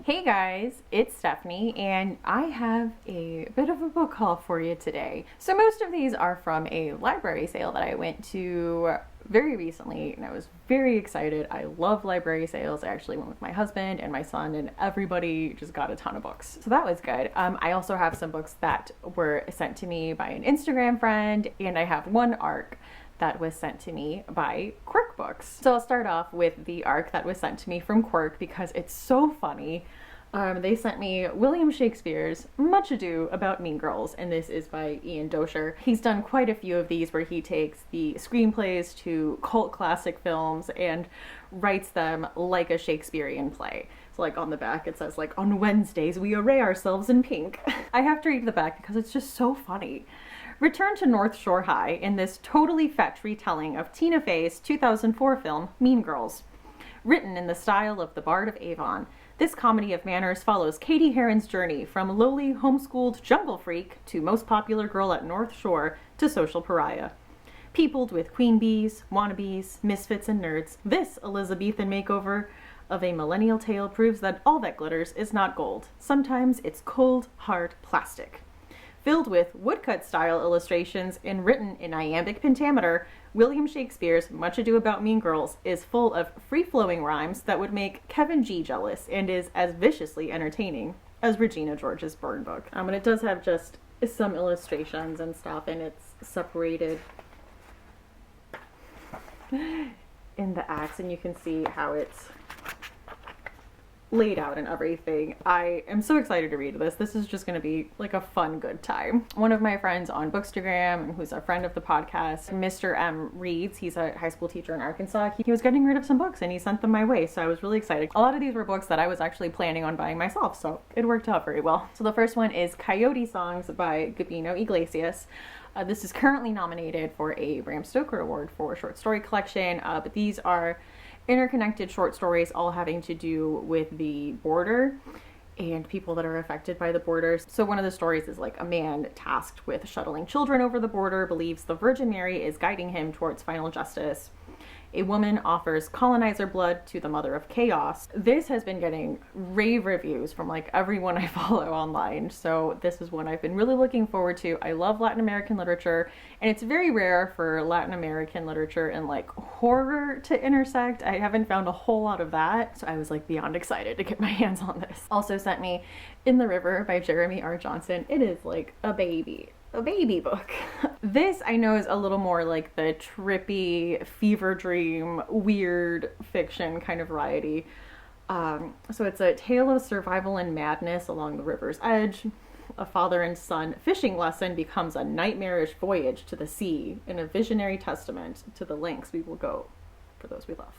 Hey guys, it's Stephanie, and I have a bit of a book haul for you today. So most of these are from a library sale that I went to very recently, and I was very excited. I love library sales. I actually went with my husband and my son, and everybody just got a ton of books. So that was good. I also have some books that were sent to me by an Instagram friend, and I have one ARC that was sent to me by Quirk Books. So I'll start off with the ARC that was sent to me from Quirk because it's so funny. They sent me William Shakespeare's Much Ado About Mean Girls, and this is by Ian Doescher. He's done quite a few of these where he takes the screenplays to cult classic films and writes them like a Shakespearean play. So like on the back it says like, on Wednesdays we array ourselves in pink. I have to read the back because it's just so funny. Return to North Shore High in this totally fetch retelling of Tina Fey's 2004 film Mean Girls. Written in the style of The Bard of Avon, this comedy of manners follows Katie Heron's journey from lowly, homeschooled jungle freak to most popular girl at North Shore to social pariah. Peopled with queen bees, wannabes, misfits, and nerds, this Elizabethan makeover of a millennial tale proves that all that glitters is not gold. Sometimes it's cold, hard plastic. Filled with woodcut-style illustrations and written in iambic pentameter, William Shakespeare's Much Ado About Mean Girls is full of free-flowing rhymes that would make Kevin G jealous and is as viciously entertaining as Regina George's burn book. And it does have just some illustrations and stuff, and it's separated in the acts, and you can see how it's laid out and everything. I am so excited to read this. This is just going to be like a fun, good time. One of my friends on Bookstagram, who's a friend of the podcast, Mr. M. Reads, he's a high school teacher in Arkansas. He was getting rid of some books and he sent them my way, so I was really excited. A lot of these were books that I was actually planning on buying myself, so it worked out very well. So the first one is Coyote Songs by Gabino Iglesias. This is currently nominated for a Bram Stoker Award for a short story collection, but these are interconnected short stories all having to do with the border and people that are affected by the borders. So one of the stories is like a man tasked with shuttling children over the border believes the Virgin Mary is guiding him towards final justice. A woman offers colonizer blood to the mother of chaos. This has been getting rave reviews from like everyone I follow online. So this is one I've been really looking forward to. I love Latin American literature, and it's very rare for Latin American literature and like horror to intersect. I haven't found a whole lot of that. So I was like beyond excited to get my hands on this. Also sent me In the River by Jeremy R. Johnson. It is like a baby book. This I know is a little more like the trippy, fever dream, weird fiction kind of variety. So it's a tale of survival and madness along the river's edge. A father and son fishing lesson becomes a nightmarish voyage to the sea and a visionary testament to the lengths we will go for those we love.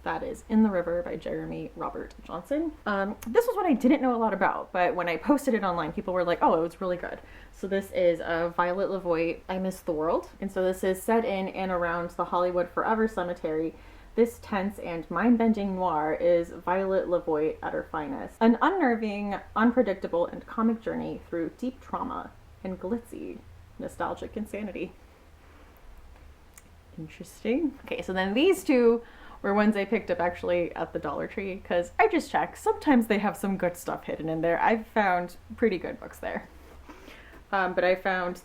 That is In the River by Jeremy Robert Johnson. This was one I didn't know a lot about, but when I posted it online, people were like, oh, it was really good. So this is Violet LeVoit, I Miss the World. And so this is set in and around the Hollywood Forever Cemetery. This tense and mind-bending noir is Violet LeVoit at her finest. An unnerving, unpredictable, and comic journey through deep trauma and glitzy, nostalgic insanity. Interesting. Okay, so then these two were ones I picked up actually at the Dollar Tree because I just checked. Sometimes they have some good stuff hidden in there. I've found pretty good books there. But I found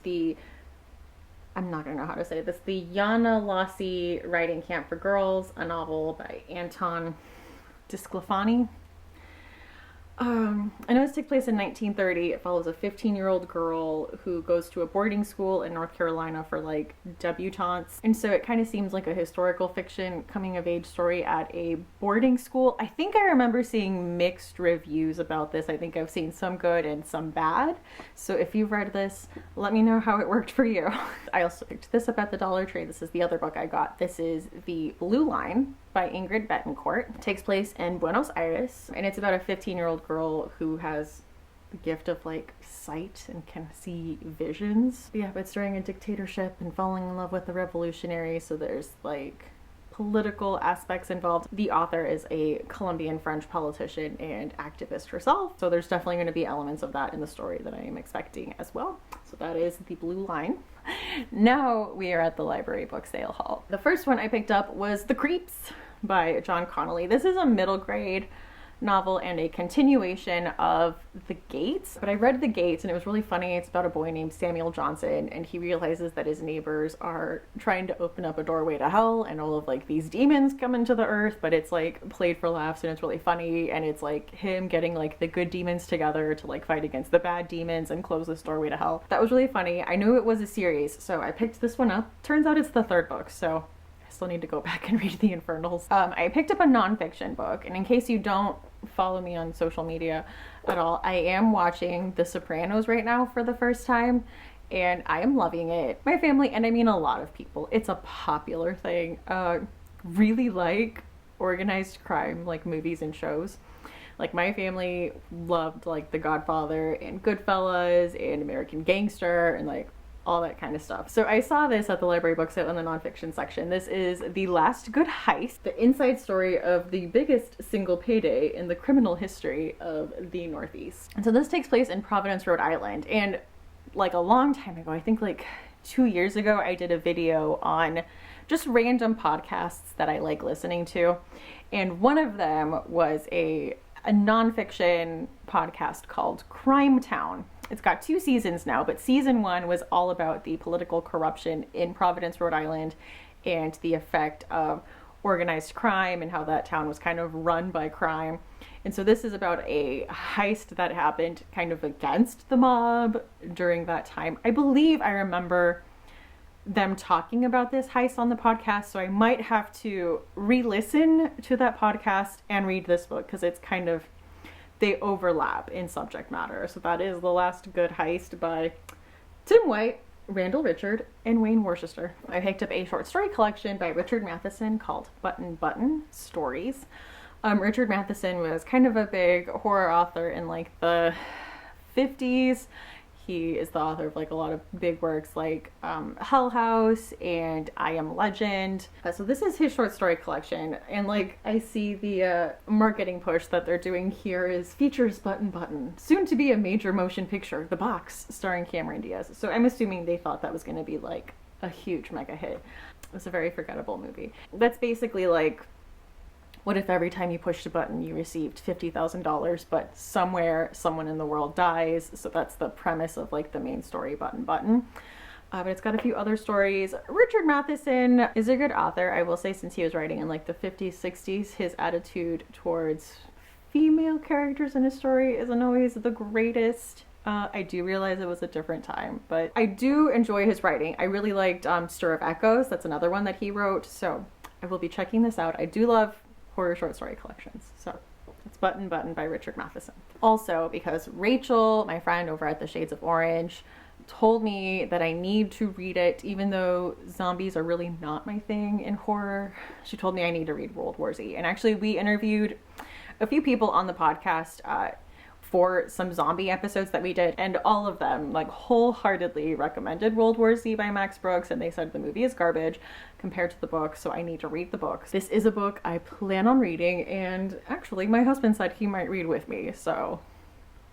I'm not gonna know how to say this, the Yonahlossee Writing Camp for Girls, a novel by Anton Disclafani. I know this took place in 1930. It follows a 15-year-old girl who goes to a boarding school in North Carolina for like debutantes. And so it kind of seems like a historical fiction coming of age story at a boarding school. I think I remember seeing mixed reviews about this. I think I've seen some good and some bad. So if you've read this, let me know how it worked for you. I also picked this up at the Dollar Tree. This is the other book I got. This is The Blue Line by Ingrid Betancourt. It takes place in Buenos Aires, and it's about a 15-year-old girl who has the gift of like sight and can see visions. Yeah, but it's during a dictatorship and falling in love with the revolutionary, so there's like political aspects involved. The author is a Colombian French politician and activist herself, so there's definitely going to be elements of that in the story that I am expecting as well. So that is The Blue Line. Now we are at the library book sale haul. The first one I picked up was The Creeps by John Connolly. This is a middle grade novel and a continuation of The Gates. But I read The Gates and it was really funny. It's about a boy named Samuel Johnson, and he realizes that his neighbors are trying to open up a doorway to hell, and all of like these demons come into the earth, but it's like played for laughs and it's really funny, and it's like him getting like the good demons together to like fight against the bad demons and close this doorway to hell. That was really funny. I knew it was a series, so I picked this one up. Turns out it's the third book, so I still need to go back and read the Infernals. I picked up a nonfiction book, and in case you don't follow me on social media at all, I am watching The Sopranos right now for the first time, and I am loving it. My family, and I mean a lot of people, it's a popular thing, really like organized crime, like movies and shows. Like my family loved like The Godfather and Goodfellas and American Gangster and like all that kind of stuff. So I saw this at the library book sale in the nonfiction section. This is The Last Good Heist, the inside story of the biggest single payday in the criminal history of the Northeast. And so this takes place in Providence, Rhode Island. And like a long time ago, I think like 2 years ago, I did a video on just random podcasts that I like listening to. And one of them was a nonfiction podcast called Crime Town. It's got 2 seasons now, but season 1 was all about the political corruption in Providence, Rhode Island, and the effect of organized crime and how that town was kind of run by crime. And so this is about a heist that happened kind of against the mob during that time. I believe I remember them talking about this heist on the podcast, so I might have to re-listen to that podcast and read this book because it's kind of, they overlap in subject matter. So that is The Last Good Heist by Tim White, Randall Richard, and Wayne Worcester. I picked up a short story collection by Richard Matheson called Button Button Stories. Richard Matheson was kind of a big horror author in like the 50s. He is the author of like a lot of big works like Hell House and I Am Legend. So this is his short story collection, and like I see the marketing push that they're doing here is features Button Button, soon to be a major motion picture, The Box, starring Cameron Diaz. So I'm assuming they thought that was going to be like a huge mega hit. It was a very forgettable movie. That's basically like, what if every time you pushed a button you received $50,000, but somewhere someone in the world dies? So that's the premise of like the main story, Button Button. But it's got a few other stories. Richard Matheson is a good author. I will say, since he was writing in like the 50s, 60s, his attitude towards female characters in his story isn't always the greatest. I do realize it was a different time, but I do enjoy his writing. I really liked Stir of Echoes. That's another one that he wrote. So I will be checking this out. I do love horror short story collections. So it's Button Button by Richard Matheson. Also, because Rachel, my friend over at the Shades of Orange, told me that I need to read it, even though zombies are really not my thing in horror. She told me I need to read World War Z. And actually we interviewed a few people on the podcast for some zombie episodes that we did, and all of them like wholeheartedly recommended World War Z by Max Brooks, and they said the movie is garbage compared to the book, so I need to read the book. This is a book I plan on reading, and actually my husband said he might read with me, so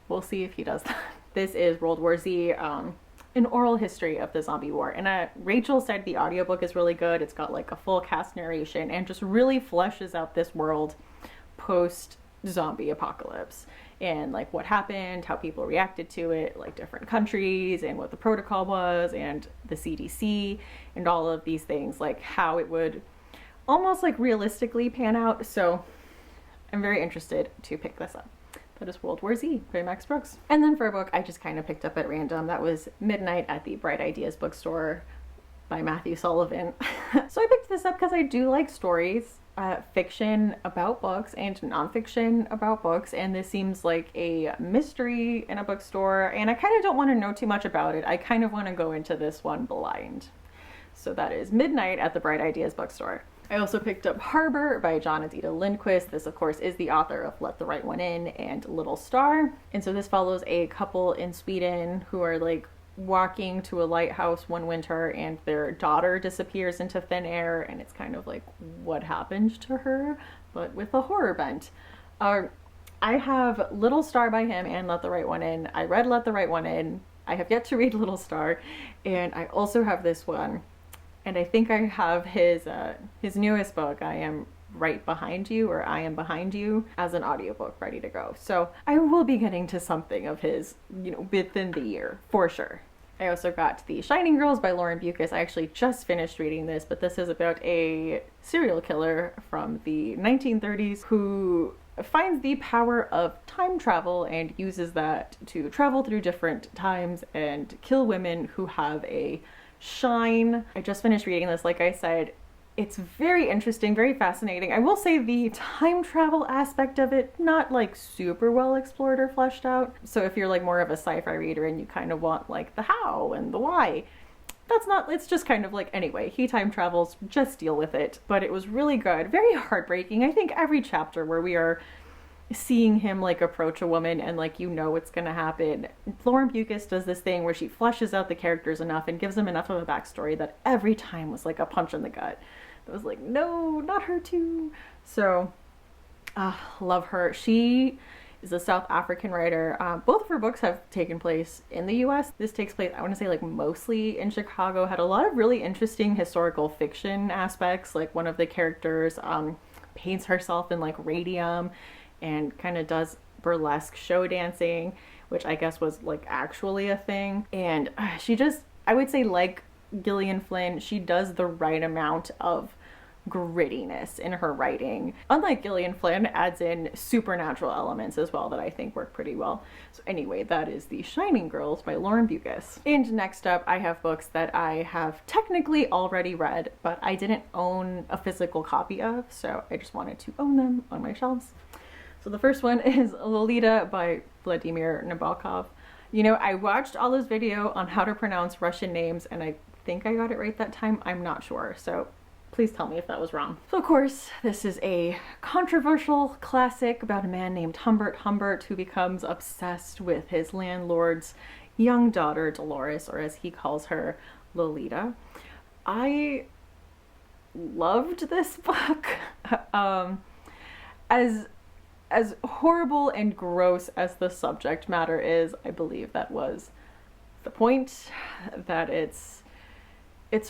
we'll see if he does that. This is World War Z, an oral history of the zombie war, and Rachel said the audiobook is really good. It's got like a full cast narration and just really fleshes out this world post zombie apocalypse, and like what happened, how people reacted to it, like different countries, and what the protocol was, and the CDC, and all of these things, like how it would almost like realistically pan out. So I'm very interested to pick this up. That is World War Z by Max Brooks. And then for a book I just kind of picked up at random, that was Midnight at the Bright Ideas Bookstore by Matthew Sullivan. So I picked this up because I do like stories, fiction about books and nonfiction about books, and this seems like a mystery in a bookstore, and I kind of don't want to know too much about it. I kind of want to go into this one blind. So that is Midnight at the Bright Ideas Bookstore. I also picked up Harbor by Jonathan Lindqvist. This of course is the author of Let the Right One In and Little Star, and so this follows a couple in Sweden who are like walking to a lighthouse one winter, and their daughter disappears into thin air, and it's kind of like what happened to her, but with a horror bent. I have Little Star by him and Let the Right One In. I read Let the Right One In. I have yet to read Little Star, and I also have this one, and I think I have his newest book, I Am right behind you, or I Am Behind You, as an audiobook ready to go. So I will be getting to something of his, within the year, for sure. I also got The Shining Girls by Lauren Bucas. I actually just finished reading this, but this is about a serial killer from the 1930s who finds the power of time travel and uses that to travel through different times and kill women who have a shine. I just finished reading this, like I said. It's very interesting, very fascinating. I will say the time travel aspect of it, not like super well explored or fleshed out. So if you're like more of a sci-fi reader and you kind of want like the how and the why, that's not, it's just kind of like, anyway, he time travels, just deal with it. But it was really good, very heartbreaking. I think every chapter where we are seeing him like approach a woman and like what's gonna happen. Lauren Bucas does this thing where she fleshes out the characters enough and gives them enough of a backstory that every time was like a punch in the gut. It was like, no, not her too. So, love her. She is a South African writer. Both of her books have taken place in the US. This takes place, I want to say, like mostly in Chicago. Had a lot of really interesting historical fiction aspects. Like one of the characters paints herself in like radium and kind of does burlesque show dancing, which I guess was like actually a thing. And she just, I would say, like Gillian Flynn, she does the right amount of grittiness in her writing. Unlike Gillian Flynn, adds in supernatural elements as well that I think work pretty well. So anyway, that is The Shining Girls by Lauren Bucas. And next up, I have books that I have technically already read, but I didn't own a physical copy of, so I just wanted to own them on my shelves. So the first one is Lolita by Vladimir Nabokov. I watched Allah's video on how to pronounce Russian names, and I think I got it right that time. I'm not sure, so please tell me if that was wrong. So of course, this is a controversial classic about a man named Humbert who becomes obsessed with his landlord's young daughter, Dolores, or as he calls her, Lolita. I loved this book. As horrible and gross as the subject matter is, I believe that was the point, that it's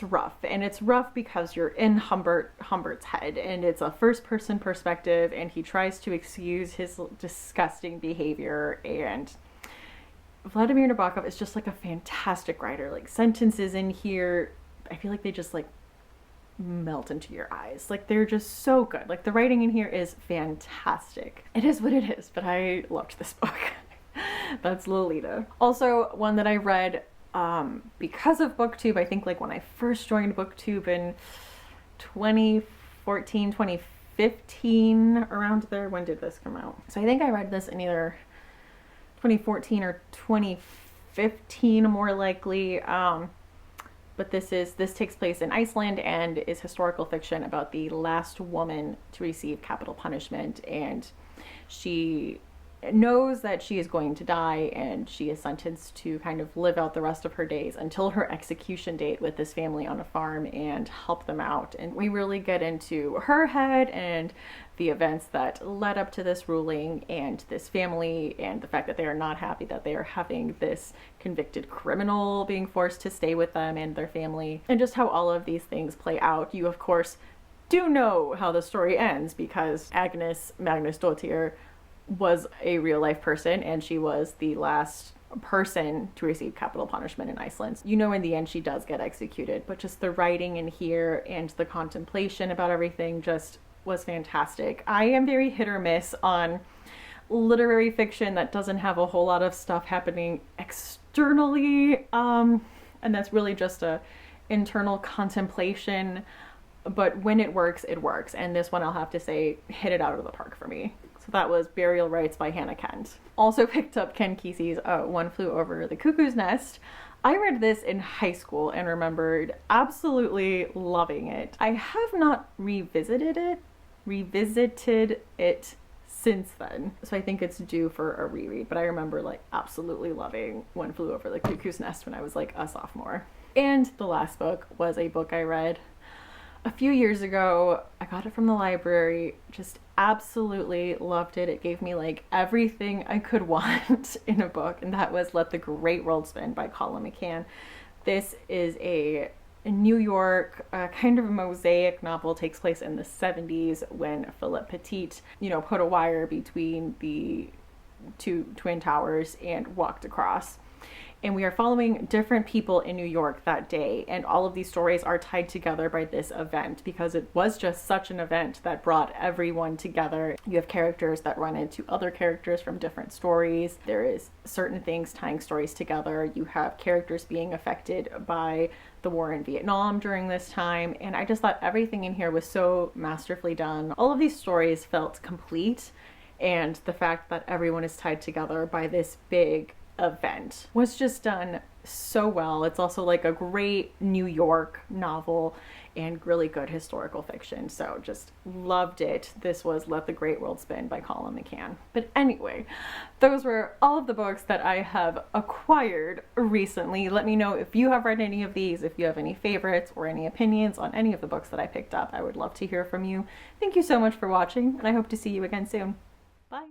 rough. And it's rough because you're in Humbert's head, and it's a first-person perspective, and he tries to excuse his disgusting behavior. And Vladimir Nabokov is just like a fantastic writer. Like, sentences in here, I feel like they just like melt into your eyes. Like, they're just so good. Like, the writing in here is fantastic. It is what it is, but I loved this book. That's Lolita. Also, one that I read because of BookTube. I think like when I first joined BookTube in 2014, 2015, around there. When did this come out? So I think I read this in either 2014 or 2015, more likely. But this takes place in Iceland and is historical fiction about the last woman to receive capital punishment, and she knows that she is going to die, and she is sentenced to kind of live out the rest of her days until her execution date with this family on a farm and help them out. And we really get into her head and the events that led up to this ruling, and this family, and the fact that they are not happy that they are having this convicted criminal being forced to stay with them and their family, and just how all of these things play out. You, of course, do know how the story ends, because Agnes Magnusdóttir was a real life person, and she was the last person to receive capital punishment in Iceland. In the end she does get executed, but just the writing in here and the contemplation about everything just was fantastic. I am very hit or miss on literary fiction that doesn't have a whole lot of stuff happening externally, and that's really just a internal contemplation, but when it works, and this one, I'll have to say, hit it out of the park for me. So that was Burial Rites by Hannah Kent. Also picked up Ken Kesey's One Flew Over the Cuckoo's Nest. I read this in high school and remembered absolutely loving it. I have not revisited it since then, so I think it's due for a reread, but I remember like absolutely loving One Flew Over the Cuckoo's Nest when I was like a sophomore. And the last book was a book I read a few years ago. I got it from the library, just absolutely loved it. It gave me like everything I could want in a book, and that was Let the Great World Spin by Colum McCann. This is a in New York, kind of a mosaic novel, takes place in the 70s when Philip Petit, put a wire between the two twin towers and walked across. And we are following different people in New York that day, and all of these stories are tied together by this event because it was just such an event that brought everyone together. You have characters that run into other characters from different stories. There is certain things tying stories together. You have characters being affected by the war in Vietnam during this time, and I just thought everything in here was so masterfully done. All of these stories felt complete, and the fact that everyone is tied together by this big event was just done so well. It's also like a great New York novel and really good historical fiction, so just loved it. This was Let the Great World Spin by Colum McCann. But anyway, those were all of the books that I have acquired recently. Let me know if you have read any of these, if you have any favorites or any opinions on any of the books that I picked up. I would love to hear from you. Thank you so much for watching, and I hope to see you again soon. Bye.